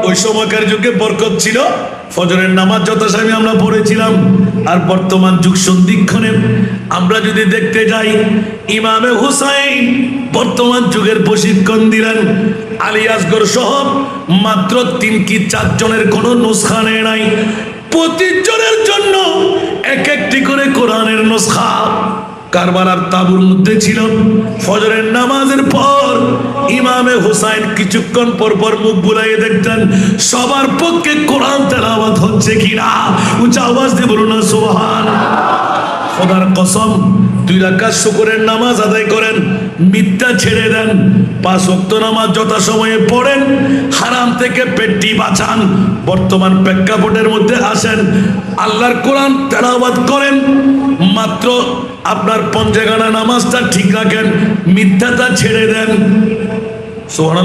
ওই সময়কার যুগে বরকত ছিল, ফজরের নামাজ যথাসময়ে আমরা পড়েছিলাম। আর বর্তমান যুগ সন্ধিক্ষণে আমরা যদি দেখতে যাই, ইমামে হুসাইন বর্তমান যুগের প্রশিক্ষণ দিলেন। আলী আসগর সহ মাত্র 3 কি 4 জনের কোনো নুসখা নেয় নাই। প্রতিজনের জন্য এক একটি করে কোরআনের নুসখা। কারবালার তাবুর মধ্যে ছিল, ফজরের নামাজের পর ইমামে হুসাইন কিছুক্ষণ পর পর মুখ বুলাইয়ে দেখতেন সবার পক্ষে কোরআন তেলাওয়াত হচ্ছে কিনা। উঁচা আওয়াজ দিয়ে বলুন না সুবহান। খোদার কসম, 2 রাকাত শুকরের নামাজ আদায় করেন, মিথ্যা ছেড়ে দেন, 5 ওয়াক্ত নামাজ যথাসময়ে পড়েন, হারাম থেকে পেটটি বাঁচান। বর্তমান প্রেক্ষাপটের মধ্যে আসেন, আল্লাহর কোরআন তেলাওয়াত করেন, মাত্র আপনার পঞ্জেগানা নামাজটা ঠিক রাখেন, মিথ্যাটা ছেড়ে দেন। সুবহানাল্লাহ।